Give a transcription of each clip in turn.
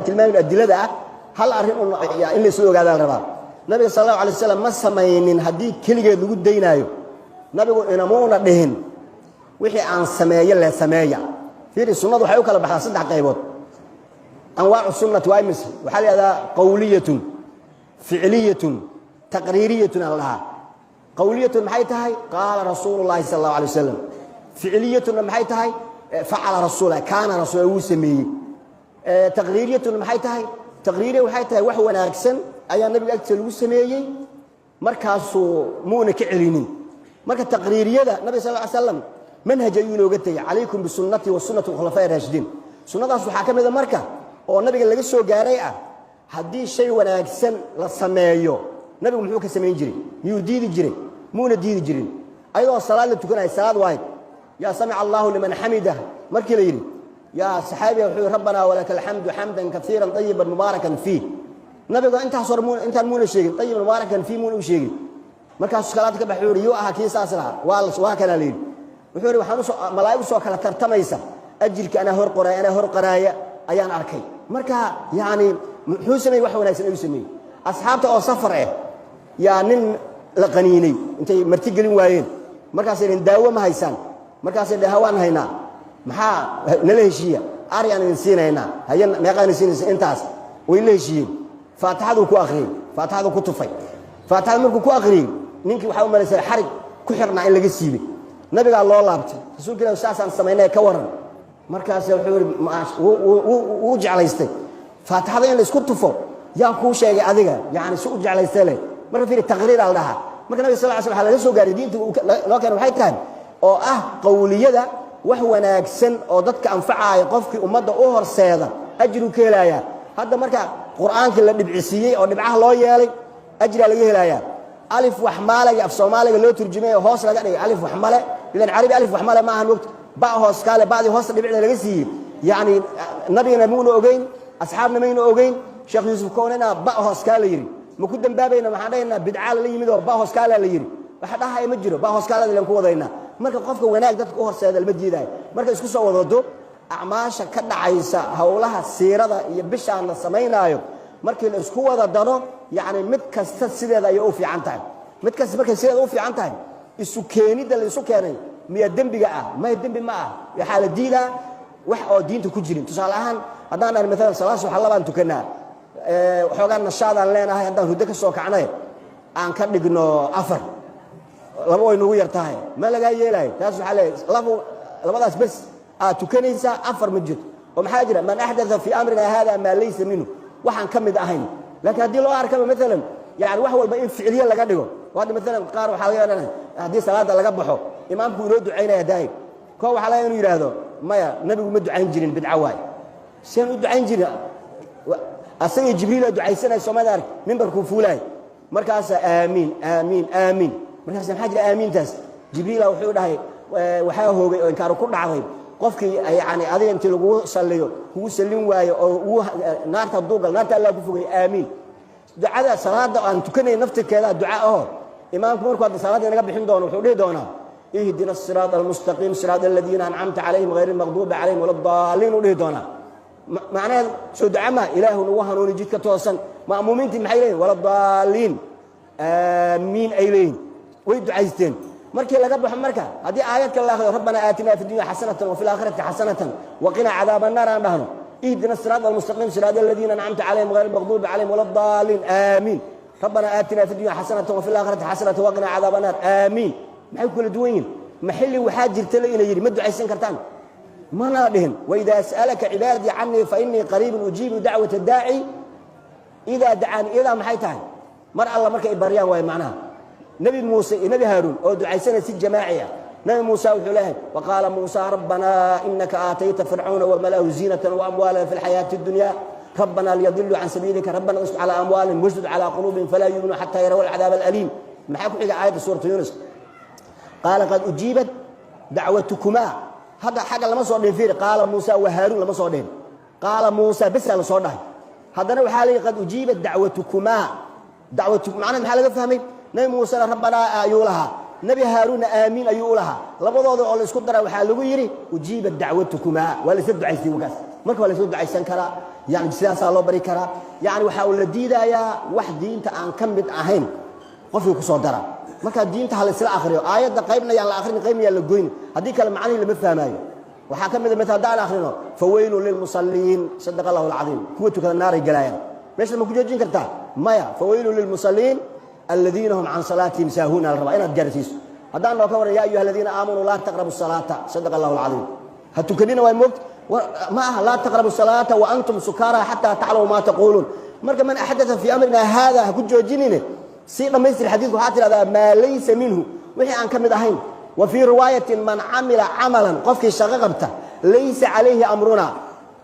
tilmaamay adilada hal arin in la soo ogaadaan rabaa nabiga sallallahu alayhi wasallam ma sameeynin hadii kaligeed lagu deynayo nabigu inamoona dhihin wixii aan sameeyo la sameeya fiiri sunnadu waxay u kala baxdaa saddex qaybood anwaacu sunnati waa imis waxa la yiraahdaa qawliyatun ficliyatun taqriiriyatun allaha qawliyatun maxay tahay qaala rasuulullaahi sallallahu alayhi wasallam ficliyatun maxay tahay fa'ala rasuulullaahi kaana rasuuluhu sameeyay taqriiriyatun maxay tahay taqriiriye waxay tahay wax wanaagsan ayaa nabiga agtiisa lagu sameeyay markaasuu muuna ka celinin marka taqriiriyada nabiga sallallahu alayhi wasallam manhaj ayuu inooga tagay calaykum bisunnati wa sunnati khulafaa'i raashidiin sunnadaas waxaa ka mid ah marka oo nabiga laga soo gaaray haddii shay wanaagsan la sameeyo nabigu muxuu ka sameyn jiray miyuu diidi jiray muuna diidi jirin ayadoo salaad la tukanayo salaad waayid yaa samica allahu liman xamidah markii la yidhi يا صحابي وحي ربنا ولك الحمد حمدا كثيرا طيبا مباركا فيه نبي انت صرمون انت المون شيء طيب مباركا فيه مون شيء markaas salaadka baxuuriyo ah kiisaas laha waa kala leeyahay wuxuu waxaan malaa'ig soo kala tartamaysa ajirka ana hor qaraaya ayaan arkay marka yaani wuxuu sameeyay wax wanaagsan ayuu sameeyay asxaabta oo safar yaa nin la qaniinay intay marti gelin waayeen markaas ay daawo ma haysan markaas ay hawaan haynaa maxaa nala heshiya aryan insiinayna hayan meeqaan insiinaysa intaas way la heshiiyeen faatixadu ku akhriyay faatixadu ku tufay faatixadu markuu ku akhriyay ninkii waxa uu maleysay xarig ku xirnaa in laga siibay nabiga loo laabtay rasuulka ilaahay saasaan sameeynay ka waran markaas wuxuu jeclaystay faatixada in la isku tufo yaa ku sheegay adiga yaani soo jeclaystay le marka fiiri taqriir al dhaha marka nabiga sallallahu alayhi wasallam laga soo gaaray diinta loo keenay waxay tahay oo qawliyada wax wanaagsan oo dadka anfacaya qofkii ummadda u horseeda ajru ka helaya hadda marka quraanka la dhibcisiyay oo dhibcaha loo yeelay ajri laga helaya alif wax maalaga af Soomaaliga loo turjumay hoos laga dhigay alif wax male idan carabi alif wax male ma ahan waqti ba hoos kale baadi hoos dhibcda laga siiyay yaani nabiyina muuna ogeyn asxaabna mayna ogeyn sheekh yuusuf koonana ba hoos kale yiri ma ku dambaabeyna waxaan dhahaynaa bidca la yimid oo ba hoos kale la yiri waxa dhahay ma jiro ba hoos kale la ku wadayna marka qofka wanaag dadka u horseeda la diiday marka isku soo wadado acmaasha ka dhacaysa hawlaha siirada iyo bishaan la sameeynaayo markii la isku wada dano yaani mid kasta sideeda ay u fiican tahay mid kasta markay sideeda u fiican tahay isu keenida la isu keenay miya dambiga ma dambi ma waxa la diidaa wax oo diinta ku jirin tusaale ahaan hadaan aan midna salaas waxa labaan tukanaa waxoogan nashaadaan leenahay hadaan huddo ka soo kacnay aan ka dhigno afar laba way nagu yartahay ma laga yeelay taas waxa leeyahay labadaas bas tukanaysa afar majid oo maxaa jira man ahdatha fi amrina hada ma laysa minhu waxaan kamid ahayn laakiin hadii loo arko midalan yaani wax walba in ficiliye laga dhigo wada midalan qaar waxa laga yeelana hadii salaada laga baxo imaamku inoo duceynaya daay ko waxa la inuu yiraahdo maya nabigu ma ducayn jirin bidca waay seen u ducayn jirin asaga jibriil ducaysanay Soomaaliya minbarku fuulay markaas aamin aamin aamin markaas maxaa jira aamintaas jibriil wuxuu dhahay waxa hoogay oo inkaar ku dhacday qofkii yaani adiga intii lagu saliyo kugu salin waayo oo naarta duugal naarta Allah ku fogay aamin ducada salaada aan tukanay nafteeda ducaa imaamku markuu salaada naga bixin doono wuxuu dhihi doonaa ihdina as-siraatal mustaqim siraatal ladiina an'amta alayhim ghayril maghdubi alayhim waladdallin dhihi doonaa macnaheedu soo ducama ilaahu nagu hanuuni jidka toosan ma'muumiinti maxay leeyihiin waladdallin aamin ay leeyihiin way ducaysteen markii laga baxo marka hadii aayadka Allah rabbana aatina fid dunya hasanatan wa fil aakhirati hasanatan wa qina adhaban nar aan dhahno ihdina as-siraatal mustaqim siraatal ladiina an'amta alayhim ghayril maghdubi alayhim waladdallin aamin rabbana aatina fid dunya hasanatan wa fil aakhirati hasanatan wa qina adhaban nar aamin maxay kula duwayn maxilli waxa jirta la inay yiri ma ducaysan kartaan mana dhihin wa idha sa'alaka ibadi anni fa inni qaribun ujibu da'wata da'i idha da'ani ila maxay tahay mar alla marka ay baryaan way macnaha نبي موسى نبي هارون أو دعيسنا سي جماعية نبي موسى وحلاه وقال موسى ربنا إنك آتيت فرعون وملأه زينة وأموالا في الحياة الدنيا ربنا ليضلوا عن سبيلك ربنا اصب على أموالهم واشدد على قلوبهم فلا يؤمنوا حتى يروا العذاب الأليم معكم آية سورة يونس قال قد أجيبت دعوتكما هذا حاجة لما صورين فيه قال موسى وهارون لما صورين قال موسى بس لما صورين هذا نوع حالي قد أجيبت دعوتكما دعوتكم معنا محل فهمي نبي موسى ربنا أيولها نبي هارون آمين أيولها لبضوا ذو الله يسكت درا وحاله يري وجيب دعوتكما ولا سد عيسى وقاس marka la soo ducaysan kara yani sidaas loo bari kara yani waxa uu la diidayaa wax diinta aan ka mid ahayn qofkii ku soo dara marka diinta hal isla akhriyo aayada qaybna yaan la akhrin qaybna yaan la goyn hadii kale macnaheedu lama fahmaayo waxa kamid ah daan akhrino fawaylu lil musalliin sadaqa Allahu al-azim kuwa tukada naar ay galayaan meesha ma ku joojin kartaa maya fawaylu lil musalliin alladheena hum an salatihim sahuna al-raba ina jarsiis hadaan loo ka waran ya ayyuha alladheena aamanu la taqrabu as-salata sadaqa Allahu al-azim hatukadina way moog ma aha la taqrabu as-salata wa antum sukara hatta ta'lamu ma taqulun marka man ahdatha fi amrina hada ku joojinina si dhamaystir xadiisku waxa tirada ma laysa minhu wixii aan kamid ahayn وفي رواية من عمل عملا قفك شغغبته ليس عليه أمرنا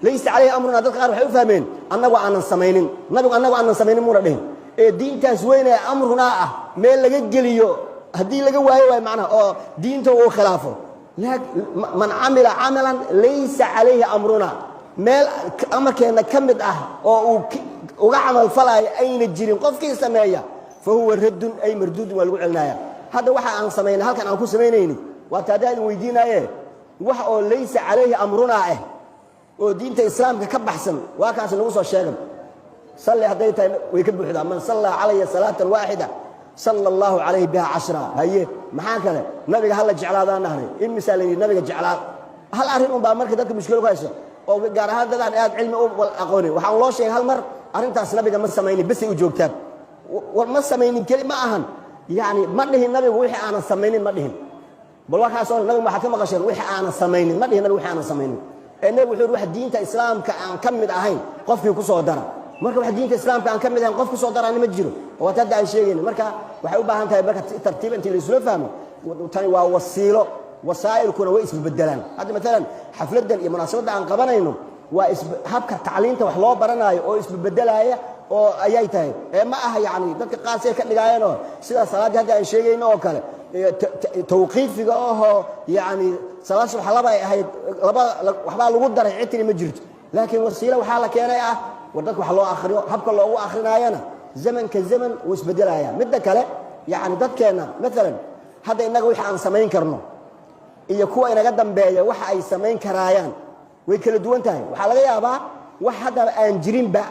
ذلك قال وحي فهمين أنه أنا سمينين نبي أنه أنا سمينين مرادين دين تسوين أمرنا ميل لقى جليو هدي لقى وهي معناه دين تو خلافه من عمل عملا ليس عليه أمرنا ميل أمر كأن كمد أو وعمل فلا أين الجريم قفك سمايا فهو رد أي مردود والوعناية هذا واحد عن سمين هل كان أكون سمينيني وتدان ويدينا واحد ليس عليه أمرنا ودين الإسلام ككب حسن وكان سنوصل الشاغب صلي هديت ويكب حدا من صلى عليه صلاة واحدة صلى الله عليه بها 10 هي محاكله نبي هلا جعل هذا نهري إن مثال النبي جعل هل أرهن بأمرك ذلك مشكلة كويسة أو قال هذا علم والأقوني وحول الله شيء هالمر أرنت النبي ما سميني بس يجوب كتاب وما سميني كلمة أهن يعني ما له النبي وحي أنا سمينين ما لهم بل واحد صار النبي ما حكم قشر وحي أنا سمينين ما له النبي وحي أنا سمينين النبي وحي واحد دين الإسلام كأن كمل أهين قف في كسر درا مركب واحد دين الإسلام كأن كمل أهين قف كسر درا أنا متجره وتدعي شيء مركب وحي وبها أنت بركة ترتيب أنت اللي سلوف فهمه وتاني ووسيله وسائل كنا واسم بدلان هذا مثلا حفلة مناسبة عن قبنا إنه واسم هبك التعليم توحلو برناي أو اسم بدلاية أو أيتها ما أها يعني ذلك قاسي كنجاينه سيدا صلاة هذا شيء إنه كله توقيف في يعني صلاة سبحان هي وحبا لو قدر عتري مجرد لكن وسيلة وحالة كينا وذلك وحلو آخره هبك الله آخرنا يانا زمن كزمن واسبدلايا مدة كله يعني ذلك كنا مثلا هذا إنك وح عن سمين كرنو يكون إن قدم بيا وح أي سمين كرايان ويكل دوان تاني وحلا يا با واحد أنجرين با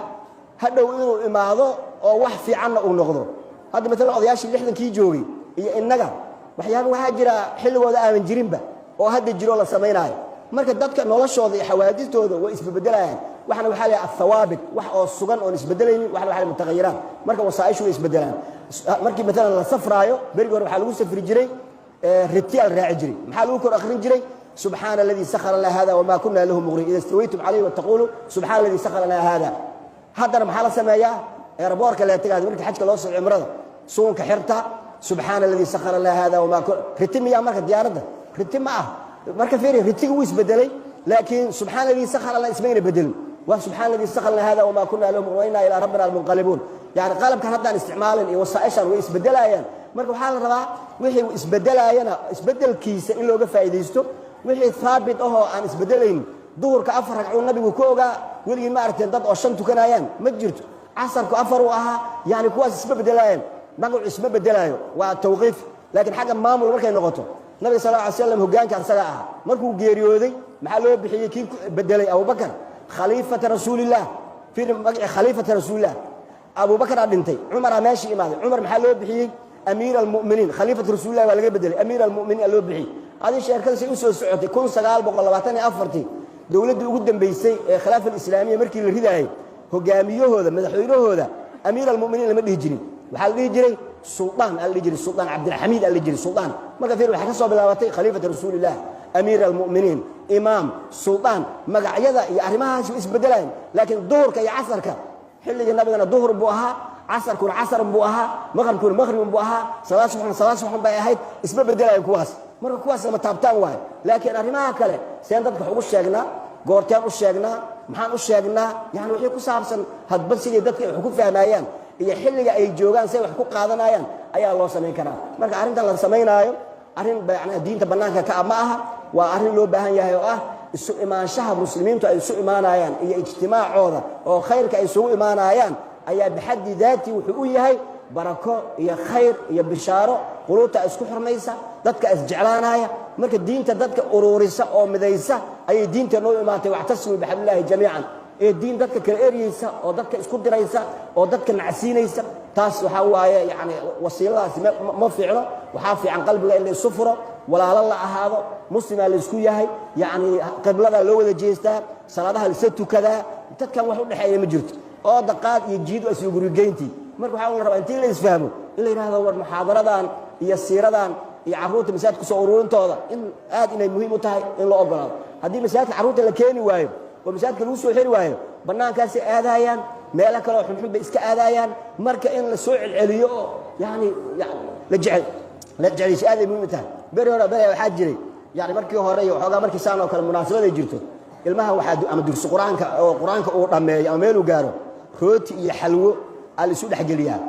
هذا إنه إماضو أو واحد في عنا أو نقضه هذا مثلا قضياش اللي إحنا كي جوي هي النجا وحيان واحد جرا حلو هذا أنجرين با أو هذا الجرولة سميناي مركز دتك نولا شوذي حوادث هذا واسم بدلان وإحنا وحلا الثوابت وح أو السجن أو نسبدلين وإحنا وحلا متغيرات مركز وصايش ويسبدلان مركز مثلا السفرايو بيرجع وحلو سفر جري رتيال راعجري محلو كر آخرين جري سبحان الذي سخر لنا هذا وما كنا له مغرين إذا استويتم عليه وتقولوا سبحان الذي سخر لنا هذا هذا محل سمايا ربورك اللي تقعد مرك حج الله صل عمره صون كحرته سبحان الذي سخر لنا هذا وما كنا رتم يا مرك ديارته رتم معه مرك فيري رتم ويس بدلي لكن سبحان الذي سخر لنا اسمين بدل وسبحان الذي سخر لنا هذا وما كنا له مغرين إلى ربنا المنقلبون يعني قالب كان هذا استعمال وصائشا ويس بدلايا مرك حال ربا وحي اسبدلايا اسبدل كيس إن لو فائديستو wixii thaabit aan isbedelayn duhurka 4 ragcoo nabigu ku ogaa waligiin ma aragteen dad oo 5 tukanayaan ma jirto casarku 4 ahaa yani kuwaas isbedelaayeen magacu isbedelayo waa tawqiif laakiin xaga maamul markay noqoto nabiga sallallahu alayhi wasallam hogaanka asaga ah markuu geeriyooday maxaa loo bixiyay kii bedelay Abu Bakar khaliifata rasuulillah fi magaci khaliifata rasuulillah Abu Bakar dhintay Umar maashi imaaday Umar maxaa loo bixiyay أمير المؤمنين خليفة رسول الله ولا بدل أمير المؤمنين اللي بحي هذه الشركة سيوسو سعودي كون سقال بقول وطني أفرتي دولة قدام بيسي خلافة الإسلامية مركي الهداية هو جاميه هذا مدحوره هذا أمير المؤمنين لما يجري وحال يجري السلطان اللي يجري السلطان عبد الحميد اللي يجري السلطان ما كثير وحكسوا بالوطي خليفة رسول الله أمير المؤمنين إمام سلطان ما قاعد يعرفها شو اسم بدلين لكن دورك يا عصرك حل النبي ظهر بوها عصر كون عصر بوها مغرب كون مغرب بوها صلاة صبح بأهيد اسمه بدلا كواس مرة كواس لما تابتان واحد لكن أرماها كله سيندك حقوق الشجنا قارتين الشجنا محن الشجنا يعني وحكوا سامسون هاد بس اللي دتك حقوق في عنايان هي حل أي جوجان سوي حقوق قاعدنا عيان أي الله سمين كنا مرة أرنت الله سمين أيو أرن يعني دين تبناك كأمها وأرن لو بهن يهواه السوء إيمان شهر مسلمين تو السوء إيمان عيان هي اجتماع عوضة أو خير كأسوء إيمان عيان أي بحد ذاتي وحقوقي هاي بركة هي خير هي بشارة قلوبها اسكو حرميسة دتك اسجعلانايا marka diinta dadka ururisa oo midaysa أي دين تنو إماتي واعتصموا بحبل الله جميعا الدين دتك كالإريسا أو دتك إسكود رئيسا أو دتك نعسينيسا تاس وحوايا يعني وسيلة ما فعله وحافي عن قلبه اللي صفره ولا الله هذا مسلم اللي إسكويا هي يعني قبلنا لو ذا جيستا صلاتها لستو كذا تتكلم واحد حي مجرد أو دقات يجيد ويسيقولوا جينتي مركو حاول ربع أنتي اللي يفهموا اللي هذا هو المحاضرة دان يسير دان يعرفون مساعد كسورون توضع إن إنه مهم وتاي إن لا أقرأ هذه مساعد عروض اللي كانوا وايد ومساعد كلوسو حلو وايد بنان كاسي آذايان مالك لو حنحب إسك آذايان مركا إن السوء العليو يعني لجعل إيش هذا مهم تاي بريورا حاجري يعني مركي هوري وحاجة مركي سانة وكل مناسبة يجرتو المها واحد أما درس قرآنك أو رمي أميلو جارو روتي يحلو على سود حجليا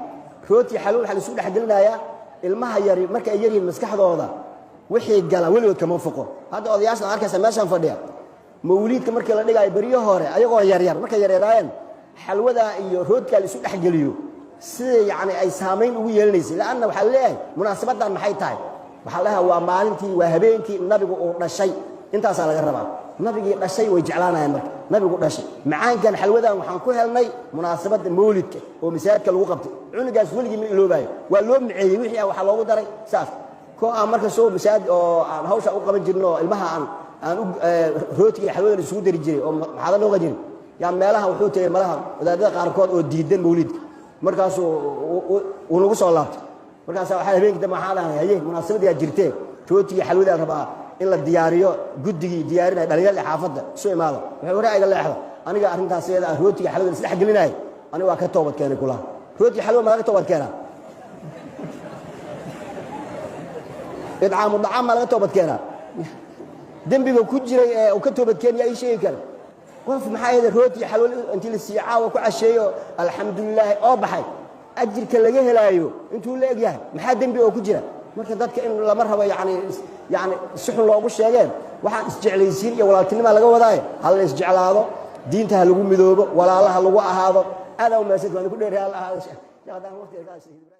روتي حلو على سود حجلنا يا المها يري مركا يري المسكح هذا وحي قال ولو كمان فوقه هذا أضياس نعرف سماشان فديا موليد كمركا لا دقاي بريو هوري أيقو يريار مركا يريراين حلو ذا روتي على سود حجليو يعني أي سامين ويلنيس لأنه حلاه مناسبة محي تاي وحلها ومالنتي وهبينتي النبي قلنا شيء أنت أصلا جربها النبي قلنا شيء ويجعلنا يا مرك النبي قلنا شيء معان كان حلو ذا وحنكون هالني مناسبة مولدك ومساعدك الوقت عون جالس ولقي من الألوباي واللوم عيد وحيا وحلو دري ساف كو أمرك سو مساعد أو هوش أوقف الجنة المها عن روتي حلو ذا السود الرجال هذا لغة جن يعني مالها وحوت مالها وذا قاركود وديدن مولد مركز ونقص الله مركز واحد هبينك ده محلها هي مناسبة يا جرتين روتي حلو ذا ربع إلا الدياريو جدي ديارنا دليل اللي حافظه شو ماله وحوري قال لحظة أنا قاعد أنت سيدا روتي حلو سلاح قلنا أنا واقع توبة كاني كلها روتي حلو ما توبة كانها إدعام الطعام ما توبة كانها دنبي وكجري وكتوبة كان أي شيء كان وقف محايد روتي حلو أنت للسياعة وكل شيء الحمد لله أو بحي أجر كل جه لا يو أنتوا لا جه محد دنبي وكجري marka dadka in la marhaba yani suxun loogu sheegeen waxa isjeclaysiin iyo walaaltinimo laga wadaayo hal isjeclaado diinta lagu midoobo walaalaha lagu ahaado aad oo meesha ku dheer yahay Allah